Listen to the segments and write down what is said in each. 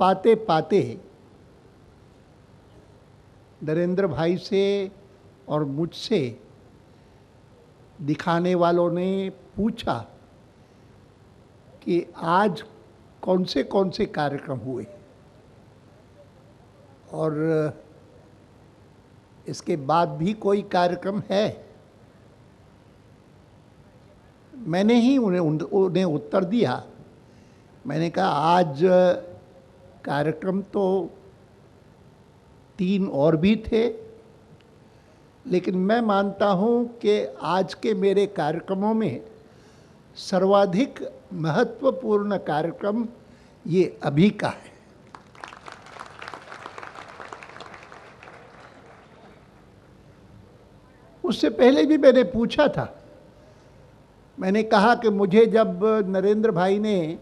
पाते पाते नरेंद्र भाई से और मुझसे दिखाने वालों ने पूछा कि आज कौन से कार्यक्रम हुए, और इसके बाद भी कोई कार्यक्रम है। मैंने ही उन्हें उत्तर दिया। मैंने कहा आज कार्यक्रम तो 3 और भी थे, लेकिन मैं मानता हूं कि आज के मेरे कार्यक्रमों में सर्वाधिक महत्वपूर्ण कार्यक्रम ये अभी का है। उससे पहले भी मैंने पूछा था। मैंने कहा कि मुझे जब नरेंद्र भाई ने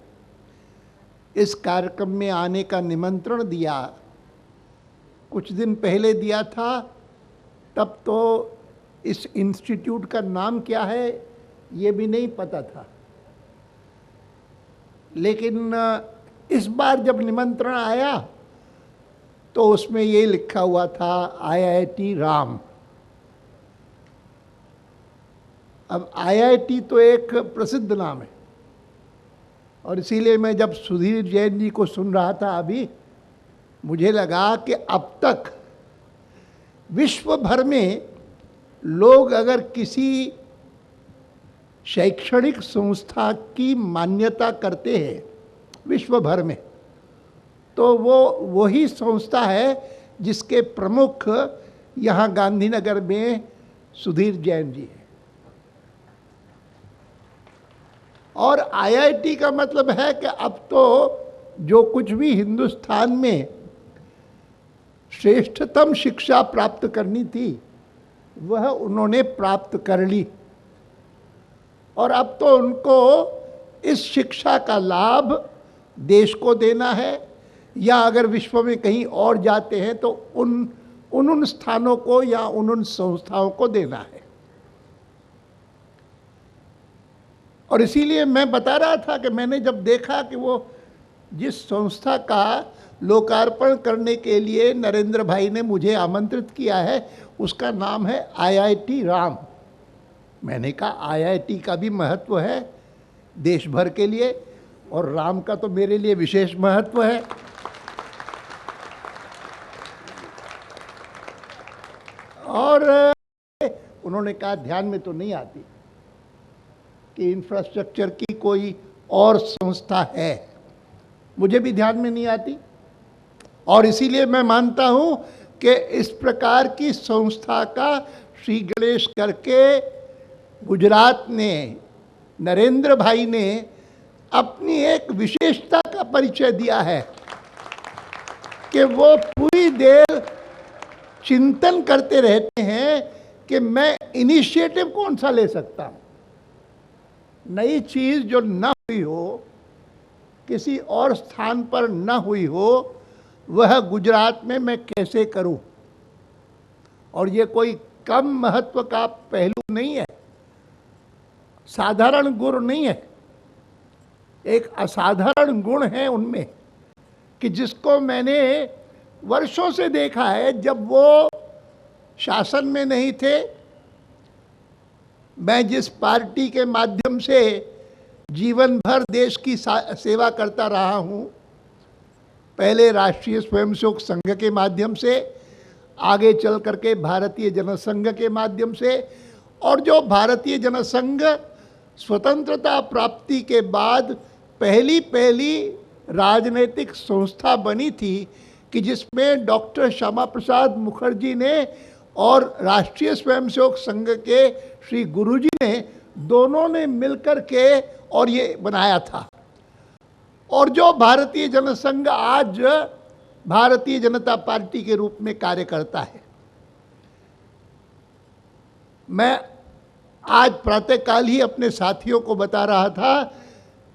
इस कार्यक्रम में आने का निमंत्रण दिया, कुछ दिन पहले दिया था, तब तो इस इंस्टीट्यूट का नाम क्या है ये भी नहीं पता था। लेकिन इस बार जब निमंत्रण आया तो उसमें ये लिखा हुआ था IIT राम। अब IIT तो एक प्रसिद्ध नाम है, और इसीलिए मैं जब सुधीर जैन जी को सुन रहा था अभी, मुझे लगा कि अब तक विश्व भर में लोग अगर किसी शैक्षणिक संस्था की मान्यता करते हैं विश्व भर में, तो वो वही संस्था है जिसके प्रमुख यहाँ गांधीनगर में सुधीर जैन जी हैं। और IIT का मतलब है कि अब तो जो कुछ भी हिंदुस्तान में श्रेष्ठतम शिक्षा प्राप्त करनी थी वह उन्होंने प्राप्त कर ली, और अब तो उनको इस शिक्षा का लाभ देश को देना है, या अगर विश्व में कहीं और जाते हैं तो उन स्थानों को या उन संस्थाओं को देना है। और इसीलिए मैं बता रहा था कि मैंने जब देखा कि वो जिस संस्था का लोकार्पण करने के लिए नरेंद्र भाई ने मुझे आमंत्रित किया है उसका नाम है IIT राम। मैंने कहा IIT का भी महत्व है देश भर के लिए, और राम का तो मेरे लिए विशेष महत्व है। और उन्होंने कहा ध्यान में तो नहीं आती कि इंफ्रास्ट्रक्चर की कोई और संस्था है, मुझे भी ध्यान में नहीं आती। और इसीलिए मैं मानता हूं कि इस प्रकार की संस्था का श्री गणेश करके गुजरात ने, नरेंद्र भाई ने अपनी एक विशेषता का परिचय दिया है कि वो पूरी देर चिंतन करते रहते हैं कि मैं इनिशिएटिव कौन सा ले सकता हूं। नई चीज जो न हुई हो, किसी और स्थान पर न हुई हो, वह गुजरात में मैं कैसे करूं। और ये कोई कम महत्व का पहलू नहीं है, साधारण गुण नहीं है, एक असाधारण गुण है उनमें कि जिसको मैंने वर्षों से देखा है। जब वो शासन में नहीं थे, मैं जिस पार्टी के माध्यम से जीवन भर देश की सेवा करता रहा हूं, पहले राष्ट्रीय स्वयंसेवक संघ के माध्यम से, आगे चल करके भारतीय जनसंघ के माध्यम से, और जो भारतीय जनसंघ स्वतंत्रता प्राप्ति के बाद पहली राजनीतिक संस्था बनी थी कि जिसमें डॉक्टर श्यामा प्रसाद मुखर्जी ने और राष्ट्रीय स्वयंसेवक संघ के श्री गुरुजी ने, दोनों ने मिलकर के और ये बनाया था। और जो भारतीय जनसंघ आज भारतीय जनता पार्टी के रूप में कार्य करता है। मैं आज प्रातःकाल ही अपने साथियों को बता रहा था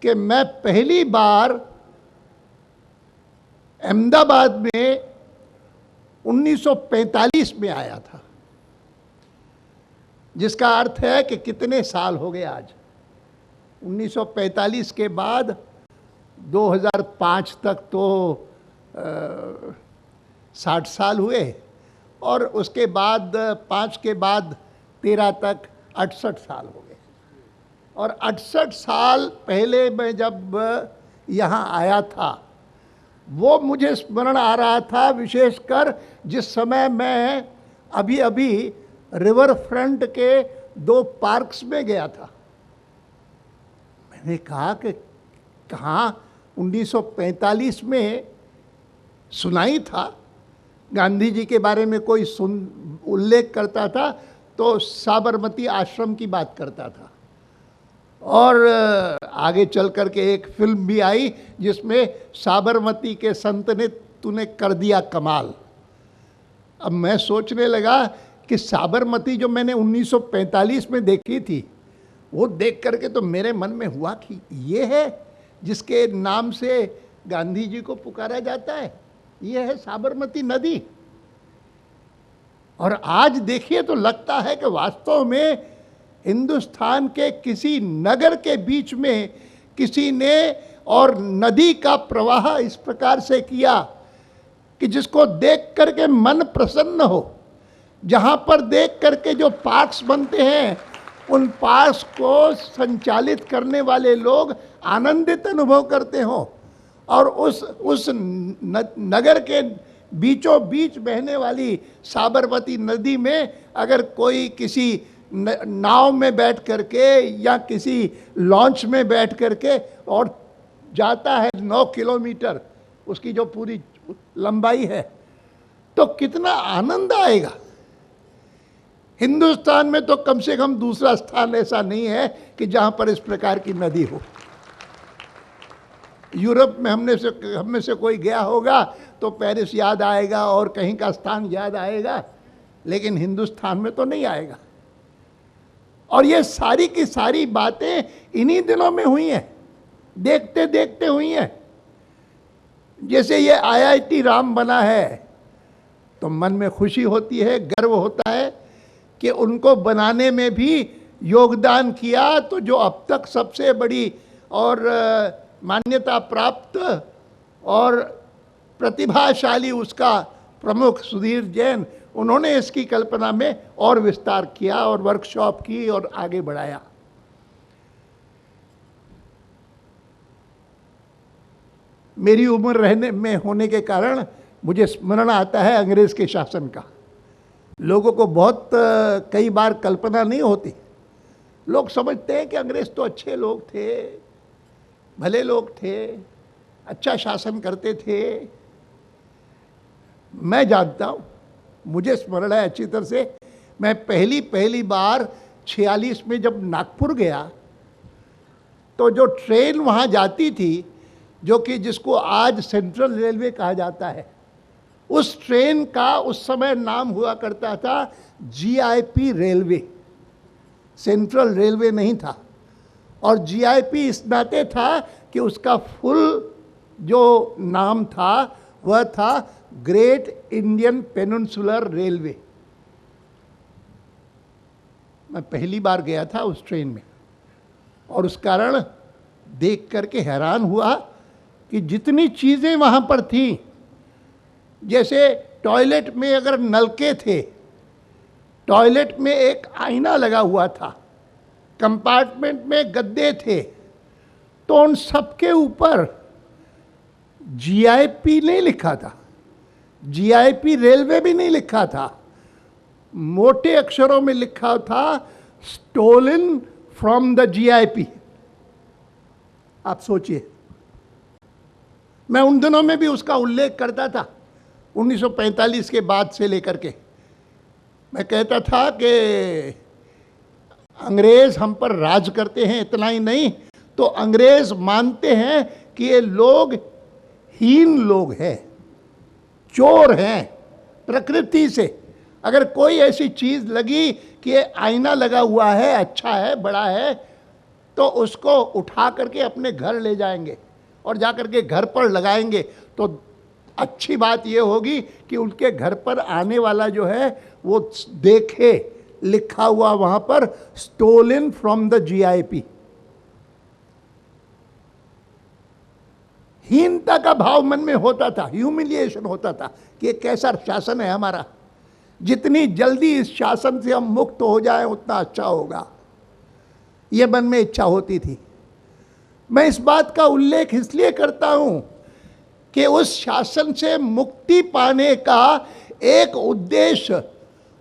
कि मैं पहली बार अहमदाबाद में 1945 में आया था, जिसका अर्थ है कि कितने साल हो गए आज। 1945 के बाद 2005 तक तो 60 साल हुए, और उसके बाद 5 के बाद 13 तक 68 साल हो गए। और 68 साल पहले मैं जब यहाँ आया था, वो मुझे स्मरण आ रहा था, विशेषकर जिस समय मैं अभी अभी रिवर फ्रंट के 2 पार्क्स में गया था। मैंने कहा कि कहाँ 1945 में सुनाई था, गांधी जी के बारे में कोई उल्लेख करता था तो साबरमती आश्रम की बात करता था। और आगे चल कर के एक फिल्म भी आई जिसमें साबरमती के संत ने तूने कर दिया कमाल। अब मैं सोचने लगा कि साबरमती जो मैंने 1945 में देखी थी, वो देख करके तो मेरे मन में हुआ कि ये है जिसके नाम से गांधी जी को पुकारा जाता है, ये है साबरमती नदी। और आज देखिए तो लगता है कि वास्तव में हिंदुस्तान के किसी नगर के बीच में किसी ने और नदी का प्रवाह इस प्रकार से किया कि जिसको देख करके मन प्रसन्न हो। जहाँ पर देख करके जो पार्क्स बनते हैं, उन पार्क्स को संचालित करने वाले लोग आनंदित अनुभव करते हो, और उस नगर के बीचों बीच बहने वाली साबरमती नदी में अगर कोई किसी नाव में बैठ करके या किसी लॉन्च में बैठ करके और जाता है 9 किलोमीटर, उसकी जो पूरी लंबाई है, तो कितना आनंद आएगा। हिंदुस्तान में तो कम से कम दूसरा स्थान ऐसा नहीं है कि जहां पर इस प्रकार की नदी हो। यूरोप में हम में से कोई गया होगा तो पेरिस याद आएगा और कहीं का स्थान याद आएगा, लेकिन हिंदुस्तान में तो नहीं आएगा। और ये सारी की सारी बातें इन्हीं दिनों में हुई हैं, देखते देखते हुई हैं। जैसे ये IIT राम बना है तो मन में खुशी होती है, गर्व होता है कि उनको बनाने में भी योगदान किया। तो जो अब तक सबसे बड़ी और मान्यता प्राप्त और प्रतिभाशाली उसका प्रमुख सुधीर जैन, उन्होंने इसकी कल्पना में और विस्तार किया और वर्कशॉप की और आगे बढ़ाया। मेरी उम्र रहने में होने के कारण मुझे स्मरण आता है अंग्रेज के शासन का। लोगों को बहुत कई बार कल्पना नहीं होती। लोग समझते हैं कि अंग्रेज तो अच्छे लोग थे, भले लोग थे, अच्छा शासन करते थे। मैं जानता हूँ, मुझे स्मरण है अच्छी तरह से, मैं पहली बार 46 में जब नागपुर गया तो जो ट्रेन वहाँ जाती थी, जो कि जिसको आज सेंट्रल रेलवे कहा जाता है, उस ट्रेन का उस समय नाम हुआ करता था GIP रेलवे, सेंट्रल रेलवे नहीं था। और GIP इस नाते था कि उसका फुल जो नाम था वह था ग्रेट इंडियन पेनिनसुलर रेलवे। मैं पहली बार गया था उस ट्रेन में और उस कारण देख करके हैरान हुआ कि जितनी चीज़ें वहाँ पर थीं, जैसे टॉयलेट में अगर नलके थे, टॉयलेट में एक आईना लगा हुआ था, कंपार्टमेंट में गद्दे थे, तो उन सबके ऊपर GIP नहीं लिखा था, GIP रेलवे भी नहीं लिखा था, मोटे अक्षरों में लिखा था स्टोलन फ्रॉम द GIP। आप सोचिए, मैं उन दिनों में भी उसका उल्लेख करता था। 1945 के बाद से लेकर के मैं कहता था कि अंग्रेज हम पर राज करते हैं, इतना ही नहीं तो अंग्रेज मानते हैं कि ये लोग हीन लोग हैं, चोर हैं प्रकृति से। अगर कोई ऐसी चीज़ लगी कि ये आईना लगा हुआ है, अच्छा है, बड़ा है, तो उसको उठा करके अपने घर ले जाएंगे और जा करके घर पर लगाएंगे, तो अच्छी बात ये होगी कि उनके घर पर आने वाला जो है वो देखे लिखा हुआ वहाँ पर स्टोलन फ्रॉम द GIP। हीनता का भाव मन में होता था, ह्यूमिलिएशन होता था कि ये कैसा शासन है हमारा, जितनी जल्दी इस शासन से हम मुक्त हो जाएं उतना अच्छा होगा, ये मन में इच्छा होती थी। मैं इस बात का उल्लेख इसलिए करता हूं कि उस शासन से मुक्ति पाने का एक उद्देश्य,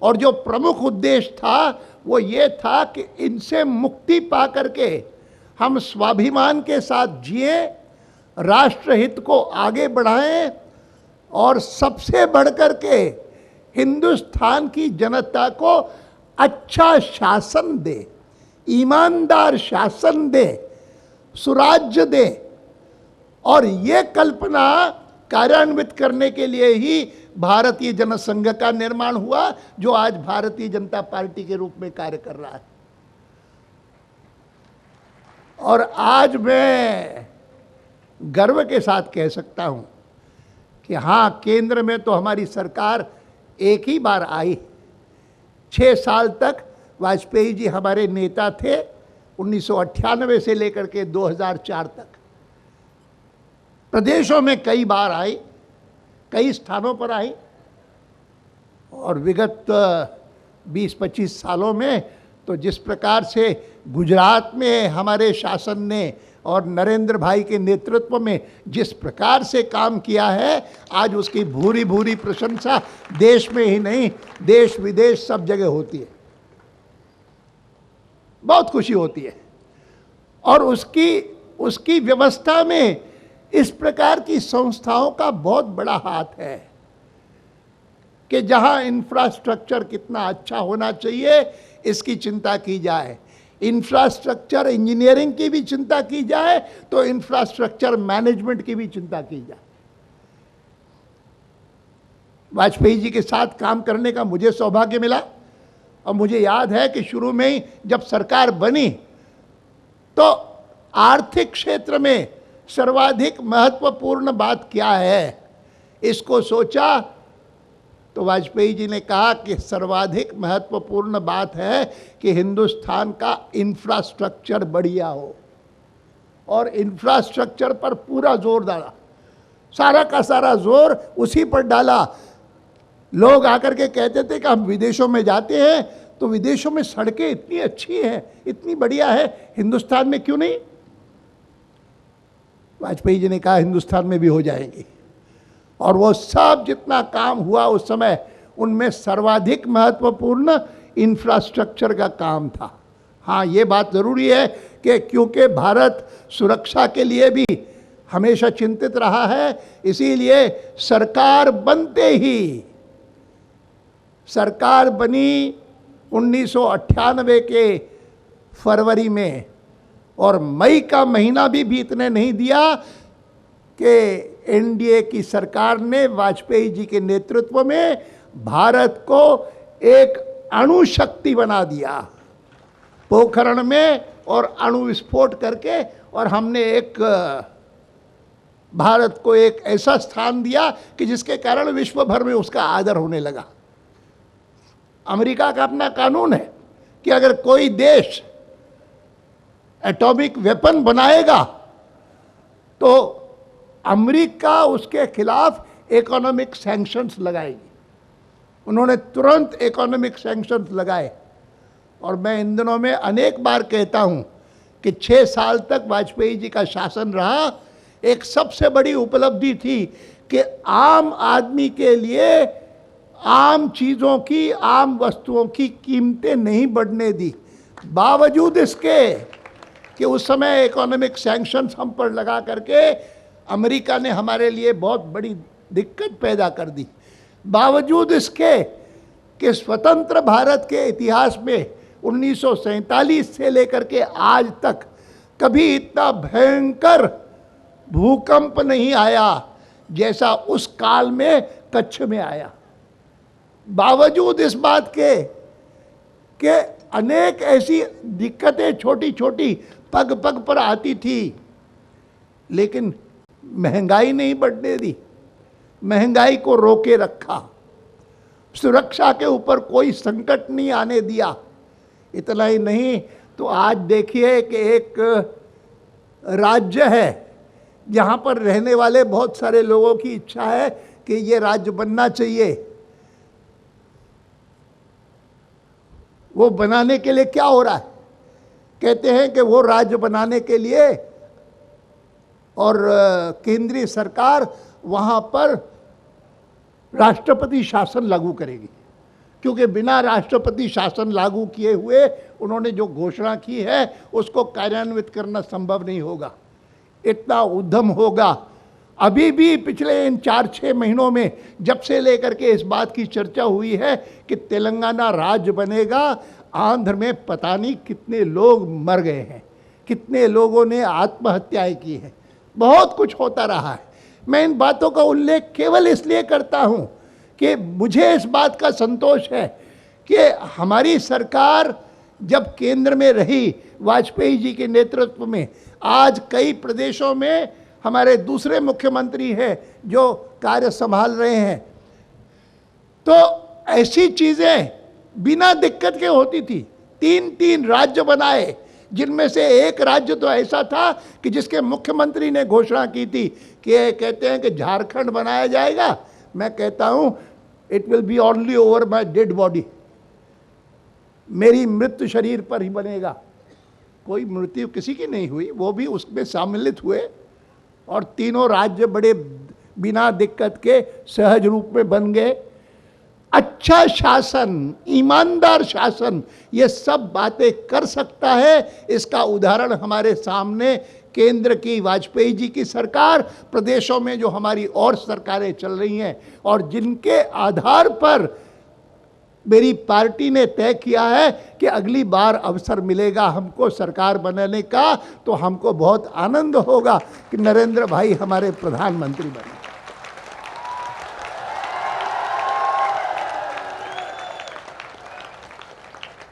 और जो प्रमुख उद्देश्य था वो ये था कि इनसे मुक्ति पा करके हम स्वाभिमान के साथ जिए, राष्ट्रहित को आगे बढ़ाएं और सबसे बढ़कर के हिंदुस्तान की जनता को अच्छा शासन दे, ईमानदार शासन दे, सुराज्य दे। और ये कल्पना कार्यान्वित करने के लिए ही भारतीय जनसंघ का निर्माण हुआ, जो आज भारतीय जनता पार्टी के रूप में कार्य कर रहा है। और आज मैं गर्व के साथ कह सकता हूं कि हां, केंद्र में तो हमारी सरकार एक ही बार आई। 6 साल तक वाजपेयी जी हमारे नेता थे, 1998 से लेकर के 2004 तक। प्रदेशों में कई बार आई, कई स्थानों पर आई, और विगत 20-25 सालों में तो जिस प्रकार से गुजरात में हमारे शासन ने और नरेंद्र भाई के नेतृत्व में जिस प्रकार से काम किया है, आज उसकी भूरी भूरी प्रशंसा देश में ही नहीं, देश विदेश सब जगह होती है। बहुत खुशी होती है। और उसकी व्यवस्था में इस प्रकार की संस्थाओं का बहुत बड़ा हाथ है कि जहां इंफ्रास्ट्रक्चर कितना अच्छा होना चाहिए इसकी चिंता की जाए, इंफ्रास्ट्रक्चर इंजीनियरिंग की भी चिंता की जाए, तो इंफ्रास्ट्रक्चर मैनेजमेंट की भी चिंता की जाए। वाजपेयी जी के साथ काम करने का मुझे सौभाग्य मिला, और मुझे याद है कि शुरू में ही जब सरकार बनी तो आर्थिक क्षेत्र में सर्वाधिक महत्वपूर्ण बात क्या है, इसको सोचा तो वाजपेयी जी ने कहा कि सर्वाधिक महत्वपूर्ण बात है कि हिंदुस्तान का इंफ्रास्ट्रक्चर बढ़िया हो, और इंफ्रास्ट्रक्चर पर पूरा जोर डाला, सारा का सारा जोर उसी पर डाला। लोग आकर के कहते थे कि हम विदेशों में जाते हैं तो विदेशों में सड़कें इतनी अच्छी हैं, इतनी बढ़िया है, हिंदुस्तान में क्यों नहीं? वाजपेयी जी ने कहा हिंदुस्तान में भी हो जाएंगी। और वो सब जितना काम हुआ उस समय, उनमें सर्वाधिक महत्वपूर्ण इंफ्रास्ट्रक्चर का काम था। हाँ, ये बात ज़रूरी है कि क्योंकि भारत सुरक्षा के लिए भी हमेशा चिंतित रहा है, इसीलिए सरकार बनते ही, सरकार बनी 1998 के फरवरी में, और मई का महीना भी बीतने नहीं दिया कि एनडीए की सरकार ने वाजपेयी जी के नेतृत्व में भारत को एक अणु शक्ति बना दिया पोखरण में, और अणु विस्फोट करके, और हमने एक भारत को एक ऐसा स्थान दिया कि जिसके कारण विश्व भर में उसका आदर होने लगा। अमेरिका का अपना कानून है कि अगर कोई देश एटॉमिक वेपन बनाएगा तो अमेरिका उसके खिलाफ इकोनॉमिक सैंक्शंस लगाएगी। उन्होंने तुरंत इकोनॉमिक सैंक्शंस लगाए। और मैं इन दिनों में अनेक बार कहता हूं कि 6 साल तक वाजपेयी जी का शासन रहा, एक सबसे बड़ी उपलब्धि थी कि आम आदमी के लिए आम चीज़ों की, आम वस्तुओं की कीमतें नहीं बढ़ने दी, बावजूद इसके कि उस समय इकोनॉमिक सैंक्शंस हम पर लगा करके अमेरिका ने हमारे लिए बहुत बड़ी दिक्कत पैदा कर दी। बावजूद इसके कि स्वतंत्र भारत के इतिहास में 1947 से लेकर के आज तक कभी इतना भयंकर भूकंप नहीं आया जैसा उस काल में कच्छ में आया। बावजूद इस बात के कि अनेक ऐसी दिक्कतें छोटी छोटी पग पग पर आती थी, लेकिन महंगाई नहीं बढ़ने दी, महंगाई को रोके रखा, सुरक्षा के ऊपर कोई संकट नहीं आने दिया। इतना ही नहीं तो आज देखिए कि एक राज्य है जहाँ पर रहने वाले बहुत सारे लोगों की इच्छा है कि ये राज्य बनना चाहिए। वो बनाने के लिए क्या हो रहा है? कहते हैं कि वो राज्य बनाने के लिए और केंद्रीय सरकार वहाँ पर राष्ट्रपति शासन लागू करेगी, क्योंकि बिना राष्ट्रपति शासन लागू किए हुए उन्होंने जो घोषणा की है उसको कार्यान्वित करना संभव नहीं होगा। इतना उद्यम होगा। अभी भी पिछले इन 4-6 महीनों में जब से लेकर के इस बात की चर्चा हुई है कि तेलंगाना राज्य बनेगा, आंध्र में पता नहीं कितने लोग मर गए हैं, कितने लोगों ने आत्महत्याएं की हैं, बहुत कुछ होता रहा है। मैं इन बातों का उल्लेख केवल इसलिए करता हूं कि मुझे इस बात का संतोष है कि हमारी सरकार जब केंद्र में रही वाजपेयी जी के नेतृत्व में, आज कई प्रदेशों में हमारे दूसरे मुख्यमंत्री हैं जो कार्य संभाल रहे हैं। तो ऐसी चीजें बिना दिक्कत के होती थी। 3 राज्य बनाए, जिनमें से एक राज्य तो ऐसा था कि जिसके मुख्यमंत्री ने घोषणा की थी कि कहते हैं कि झारखंड बनाया जाएगा। मैं कहता हूं it will be only over my dead body, मेरी मृत्यु शरीर पर ही बनेगा। कोई मृत्यु किसी की नहीं हुई, वो भी उसमें सम्मिलित हुए और तीनों राज्य बड़े बिना दिक्कत के सहज रूप में बन गए। अच्छा शासन, ईमानदार शासन, ये सब बातें कर सकता है। इसका उदाहरण हमारे सामने केंद्र की वाजपेयी जी की सरकार, प्रदेशों में जो हमारी और सरकारें चल रही हैं और जिनके आधार पर मेरी पार्टी ने तय किया है कि अगली बार अवसर मिलेगा हमको सरकार बनाने का, तो हमको बहुत आनंद होगा कि नरेंद्र भाई हमारे प्रधानमंत्री बने।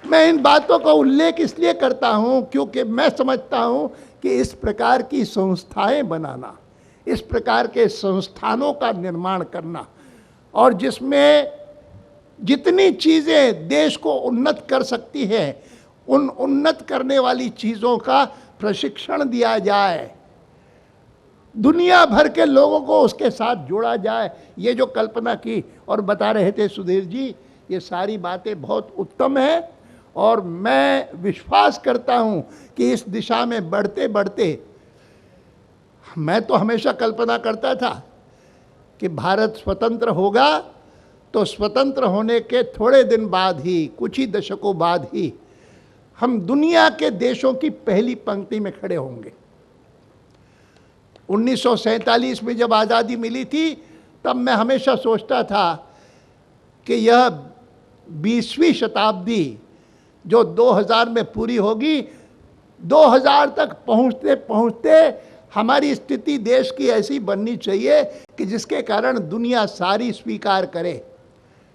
मैं इन बातों का उल्लेख इसलिए करता हूं क्योंकि मैं समझता हूं कि इस प्रकार की संस्थाएं बनाना, इस प्रकार के संस्थानों का निर्माण करना और जिसमें जितनी चीज़ें देश को उन्नत कर सकती हैं उन उन्नत करने वाली चीज़ों का प्रशिक्षण दिया जाए, दुनिया भर के लोगों को उसके साथ जोड़ा जाए। ये जो कल्पना की और बता रहे थे सुधीर जी, ये सारी बातें बहुत उत्तम है और मैं विश्वास करता हूँ कि इस दिशा में बढ़ते बढ़ते, मैं तो हमेशा कल्पना करता था कि भारत स्वतंत्र होगा तो स्वतंत्र होने के थोड़े दिन बाद ही, कुछ ही दशकों बाद ही हम दुनिया के देशों की पहली पंक्ति में खड़े होंगे। 1947 में जब आज़ादी मिली थी तब मैं हमेशा सोचता था कि यह 20वीं शताब्दी जो 2000 में पूरी होगी, 2000 तक पहुंचते पहुंचते हमारी स्थिति देश की ऐसी बननी चाहिए कि जिसके कारण दुनिया सारी स्वीकार करे।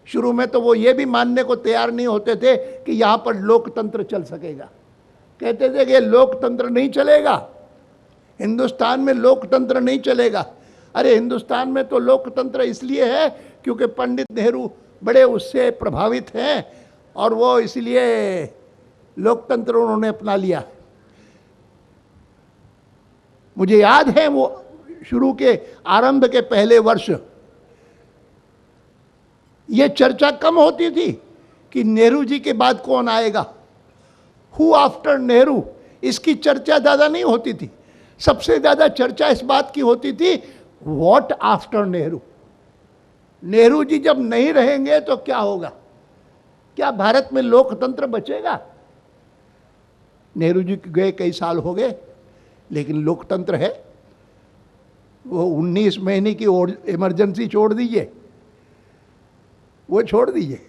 शुरू में तो वो ये भी मानने को तैयार नहीं होते थे कि यहाँ पर लोकतंत्र चल सकेगा। कहते थे कि लोकतंत्र नहीं चलेगा, हिंदुस्तान में लोकतंत्र नहीं चलेगा। अरे हिंदुस्तान में तो लोकतंत्र इसलिए है क्योंकि पंडित नेहरू बड़े उससे प्रभावित हैं और वो इसलिए लोकतंत्र उन्होंने अपना लिया। मुझे याद है वो शुरू के आरंभ के पहले वर्ष ये चर्चा कम होती थी कि नेहरू जी के बाद कौन आएगा, हु आफ्टर नेहरू, इसकी चर्चा ज़्यादा नहीं होती थी। सबसे ज़्यादा चर्चा इस बात की होती थी व्हाट आफ्टर नेहरू। नेहरू जी जब नहीं रहेंगे तो क्या होगा, क्या भारत में लोकतंत्र बचेगा। नेहरू जी गए कई साल हो गए लेकिन लोकतंत्र है। वो 19 महीने की इमरजेंसी छोड़ दीजिए, वो छोड़ दीजिए,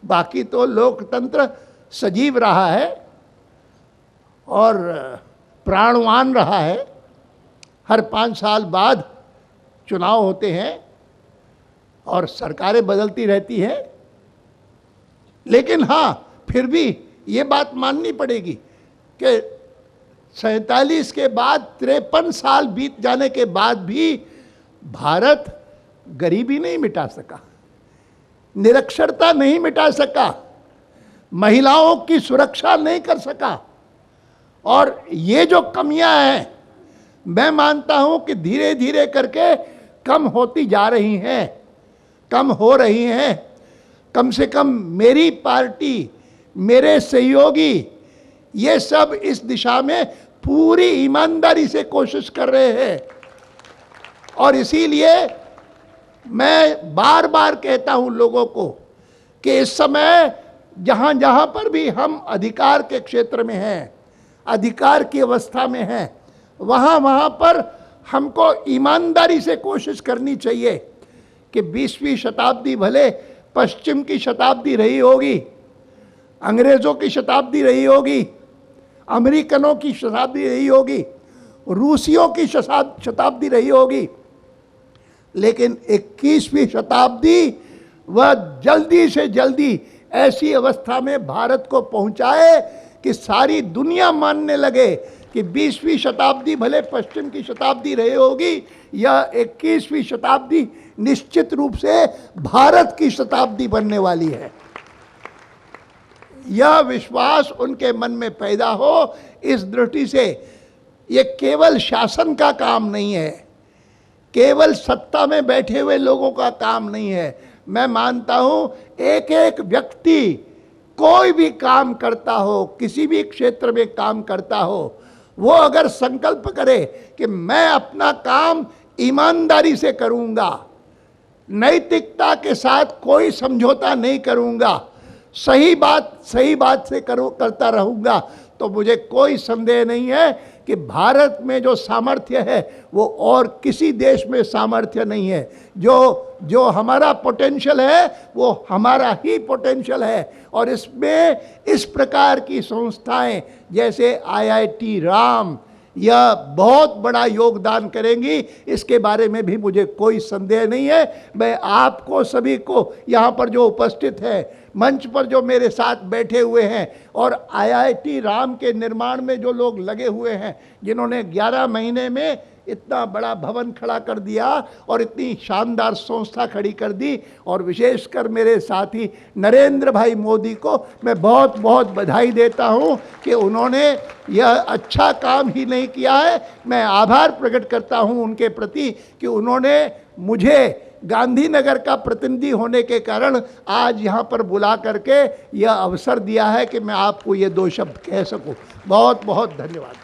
बाकी तो लोकतंत्र सजीव रहा है और प्राणवान रहा है। हर 5 साल बाद चुनाव होते हैं और सरकारें बदलती रहती हैं, लेकिन हाँ फिर भी ये बात माननी पड़ेगी कि 47 के बाद 53 साल बीत जाने के बाद भी भारत गरीबी नहीं मिटा सका, निरक्षरता नहीं मिटा सका, महिलाओं की सुरक्षा नहीं कर सका। और ये जो कमियां हैं मैं मानता हूं कि धीरे धीरे करके कम होती जा रही हैं, कम हो रही हैं। कम से कम मेरी पार्टी, मेरे सहयोगी, ये सब इस दिशा में पूरी ईमानदारी से कोशिश कर रहे हैं। और इसीलिए मैं बार बार कहता हूं लोगों को कि इस समय जहां जहां पर भी हम अधिकार के क्षेत्र में हैं, अधिकार की अवस्था में हैं, वहां वहां पर हमको ईमानदारी से कोशिश करनी चाहिए कि 20वीं शताब्दी भले पश्चिम की शताब्दी रही होगी, अंग्रेज़ों की शताब्दी रही होगी, अमेरिकनों की शताब्दी रही होगी, रूसियों की शताब्दी रही होगी, लेकिन 21वीं शताब्दी वह जल्दी से जल्दी ऐसी अवस्था में भारत को पहुंचाए कि सारी दुनिया मानने लगे कि 20वीं शताब्दी भले पश्चिम की शताब्दी रही होगी, यह 21वीं शताब्दी निश्चित रूप से भारत की शताब्दी बनने वाली है। यह विश्वास उनके मन में पैदा हो, इस दृष्टि से ये केवल शासन का काम नहीं है, केवल सत्ता में बैठे हुए लोगों का काम नहीं है। मैं मानता हूं एक एक व्यक्ति कोई भी काम करता हो, किसी भी क्षेत्र में काम करता हो, वो अगर संकल्प करे कि मैं अपना काम ईमानदारी से करूंगा, नैतिकता के साथ कोई समझौता नहीं करूंगा, सही बात से करता रहूंगा, तो मुझे कोई संदेह नहीं है कि भारत में जो सामर्थ्य है वो और किसी देश में सामर्थ्य नहीं है। जो हमारा पोटेंशियल है वो हमारा ही पोटेंशियल है, और इसमें इस प्रकार की संस्थाएं जैसे IIT राम यह बहुत बड़ा योगदान करेंगी, इसके बारे में भी मुझे कोई संदेह नहीं है। मैं आपको सभी को यहाँ पर जो उपस्थित है, मंच पर जो मेरे साथ बैठे हुए हैं, और IIT राम के निर्माण में जो लोग लगे हुए हैं, जिन्होंने 11 महीने में इतना बड़ा भवन खड़ा कर दिया और इतनी शानदार संस्था खड़ी कर दी, और विशेषकर मेरे साथी नरेंद्र भाई मोदी को मैं बहुत बहुत बधाई देता हूं कि उन्होंने यह अच्छा काम ही नहीं किया है, मैं आभार प्रकट करता हूं उनके प्रति कि उन्होंने मुझे गांधीनगर का प्रतिनिधि होने के कारण आज यहाँ पर बुला करके यह अवसर दिया है कि मैं आपको ये 2 शब्द कह सकूं। बहुत बहुत धन्यवाद।